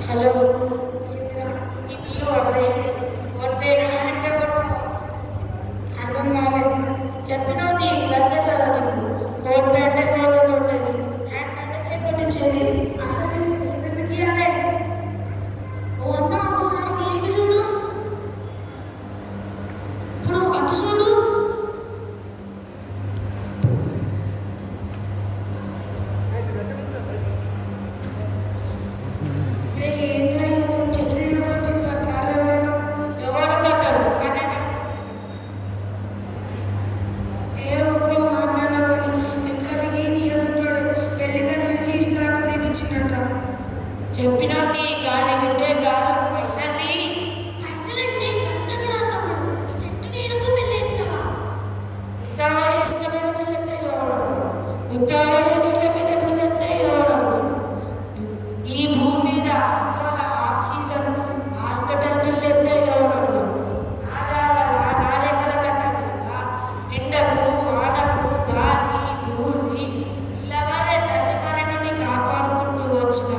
Hello, ఏందిరా ఈ bill అప్పుడైంది? ఫోన్ పే హ్యాండ్ పే కొడతావా? అర్థం కాలేదు. చెప్పినది గంటే కదా నీకు. ఫోన్ పే అంటే ఫోన్ కొట్టేది, హ్యాండ్ పే అంటే చేతి కొట్టించేది. అసలు అసలు ఎందుకు ఇవ్వాలి? ఓ అన్న ఒకసారి మీదికి చూడు, ఇప్పుడు అటు చూడు. ఏంద్రా చెట్లు కట్టారు ఎవరైనా? ఎవరు కట్టారు? కట్టండి. ఏ ఒక్క మాట్లాడినావని వెంకటకి నీయసుంటాడు పెళ్ళికని పిలిచి ఇష్టరాక తీపించిందంట. చెప్పినాకి గాలి గుంటే కాదు, పైసల్ని. పైసలంటే కొత్తగా తమ్ముడు, ఈ చెట్టు నీడకు పెళ్ళెత్తావా? ఉత్తావా ఇసుక మీద పిల్లెత్తే ఎవడు? ఉత్తావా నీళ్ళ మీద పిల్లెత్తే ఎవడు? ఈ భూమి మీద ఇవాళ ఆక్సిజన్ హాస్పిటల్ పిల్లెత్తే ఎవడు? నా జాగాల నా లెక్కల కట్ట మీద ఎండకు వానకు గాలి ధూళి పిల్లవారే తల్లి మరి నుండి కాపాడుకుంటూ వచ్చిన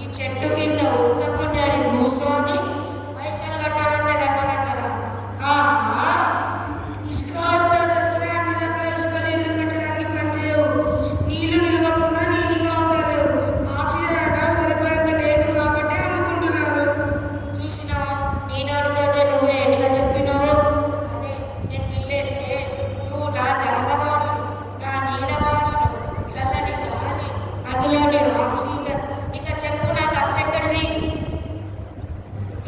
ఈ చెట్టు కింద ఉత్త పుణ్యాన్ని కూర్చొని పైసలు కట్టాలంటే కట్టనంటారా? ఆహా, ఇసుక వస్తుందంటే నీళ్ళ ఇసుక నీళ్ళు కట్టడానికి పనిచేయవు. నీళ్లు నిలవకుండా నీటిగా ఉండలేవు. ఆక్సిజన్ అట సరిపోయేంత లేదు కాబట్టి అనుకుంటున్నారు. చూసినావా, నేను అడిగితే నువ్వే ఎట్లా చెప్పినావు? అదే నేను పిల్లెత్తే నువ్వు నా జాగవాడును, నా నీడవాడును, చల్లని గాలి, అందులోని ఆక్సిజన్. ఇక చెప్పు, నా తప్పెక్కడిది?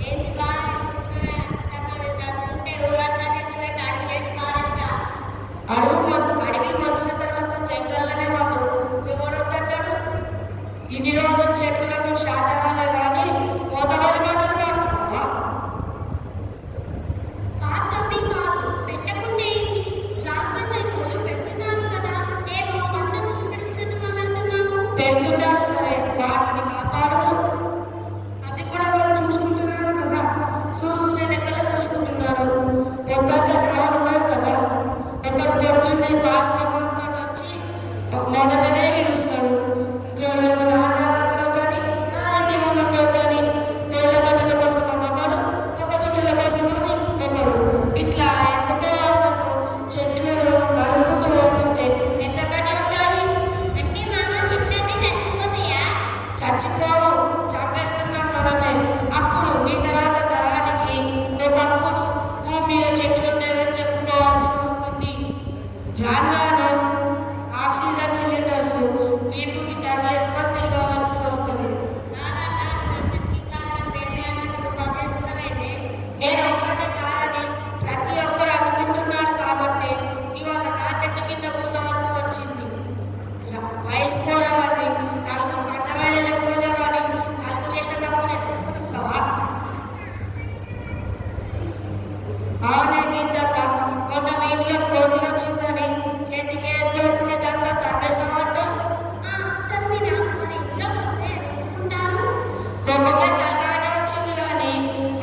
ఏంటి బాగా తలుచుకుంటే ఊరంతా చెట్లు పెట్టి అడుగు చేసి పారేస్తా. అడవి మలిసిన తర్వాత జంగల్లోనే వాడు ఎవడొద్దన్నాడు? ఇన్ని రోజులు చెట్లు పెట్టు శాతకాలే కానీ మోతవరి మాత్రం మాట్లాడతావా? కాదమ్మి కాదు, పెట్టకుంటే ఏంటి? గ్రామ పంచాయతీ వాళ్ళు పెడుతున్నారు కదా, ఏమో అందరూ ముసుగడిసినట్టు మాట్లాడుతున్నావు. పెడుతున్నారు సరే, వాటిని కాపాడడం అది కూడా వాళ్ళు చూసుకుంటున్నారు కదా. చూసుకునే లెక్కలో చూసుకుంటున్నారు. పొద్దుంతా కావాలన్నారు కదా. ఒకరు పొద్దున్నే పాస్ పక్కన వచ్చి మొదటనే ఇడుస్తాడు. ఇంకోడేమో నా జాగ్రత్తలో కానీ నా ఇంటి ముందు ఉండొద్దని తేళ్ల గడ్డల కోసం ఒకడు, తొగ చుట్టుల కోసం అని ఒకడు. ఇట్లా ఎందుకో అందుకు చెట్లను నరుకుంటూ పోతుంటే ఎంతకని ఉండాలి? అంటే మామ చెట్లన్నీ చచ్చిపోతాయా? చచ్చిపోవు, చంపేస్తున్నాం మనమే. అప్పుడు మీ తర్వాత తరానికి ఒకప్పుడు భూమి మీద చెట్లు ఉండేవని చెప్పుకోవాల్సి వస్తుంది. రాను రాను ఆక్సిజన్ సిలిండర్స్ వీపుకి తగిలేసుకొని తిరగవలసి వస్తుంది. కాదన్నా, అందరికీ కారణం మేమే అన్నప్పుడు కాకేస్తున్నావైతే. నేను ఒక్కటే కాదని ప్రతి ఒక్కరు అనుకుంటున్నారు కాబట్టి ఇవాళ నా చెట్టు కింద కూర్చోవలసి వచ్చింది. వయసు పోరాలని నలుగురు అర్థమయ్యే చెప్పలేవని నలుగురు చేసిన తప్పులు ఎట్లేసుకుని వస్తావా? అవునే గీతక్క, మొన్న మీ ఇంట్లో కోతి వచ్చిందని చేతికి దొరికితే దాంతో తన్నేసామంటూ తమ్మినా మరి ఇంట్లోకి వస్తే ఉంటారు. కోపమే తలకానే వచ్చింది కానీ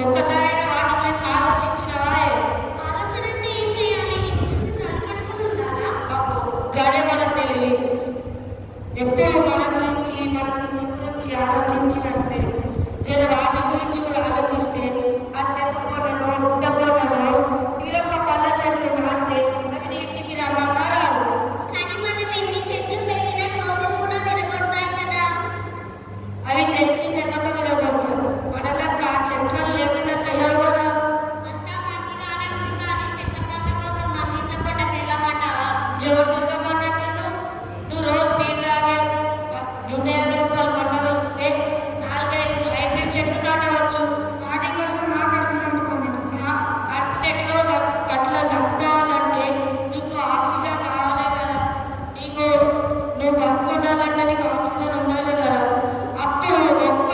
ఒక్కసారైనా వాటి గురించి ఆలోచించినవా? ఆలోచన అంటే ఏం చేయాలి? ఇంటి చుట్టూ గాలి కట్టుకొని ఉండాలా? బాబు, గదే మన తెలివి. ఎప్పుడు మన గురించి మన కుటుంబం గురించి ఆలోచించినట్లే జర వాటి గురించి కూడా ఆలోచిస్తే ఆ చెట్టు పొలంలో గుడ్డ పొలంలో ఈరొక్క పళ్ళ చెట్లు నాటితే అవి నీ ఇంటికి రమ్మన్నారా? కానీ మనం ఎన్ని చెట్లు పెట్టినా కోతులు కూడా విరగొడతాయి కదా. అవి తెలిసి నెమ్మక విరగొడతారు. మనలక్క ఆ చెట్లను లేకుండా చేయవు కదా. అంతా మంచిగానే ఉంది కానీ చెట్ల పండ్ల కోసం మన ఇంట్లో పడ్డ తిరగమంటావా? ఎవరు తిరగమన్నాడు నిన్ను? నువ్వు రోజు పీర్లాగే 150 రూపాయలు పంట ఇస్తే 4-5 హైబ్రిడ్ చెట్లు నాటవచ్చు. వాటి కోసం మా కడుపు చంపుకోమంటున్నా? కట్లో చంపుకోవాలంటే నీకు ఆక్సిజన్ కావాలి కదా. నువ్వు బతుకుండాలంటే నీకు ఆక్సిజన్ ఉండాలి కదా. అప్పుడు ఒక్క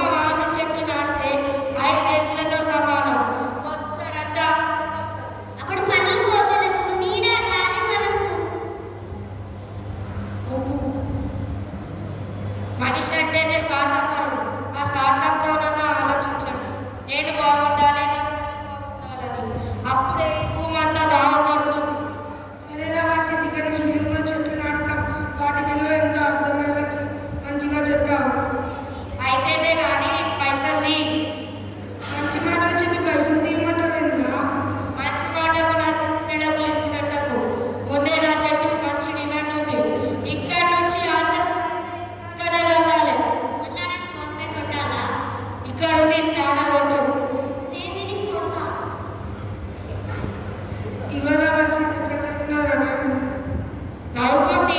పైసలు మంచి మాటలు చెప్పి పైసలు తీయమంటావేంద్రా? మంచి మాటకు నా పిల్లకు లింక్ పెట్టకు. ముందే నా చెట్టు మంచి డిమాండ్ ఉంది. ఇక్కడ నుంచి అందరూ వెళ్ళాలి. ఇక్కడ ఉంది స్నానం కొట్టు. నేను దీనికి కొడతా. ఇగోరా వర్షిత్ ఎట్లా కట్టినారా నేను? నవ్వుకుంటే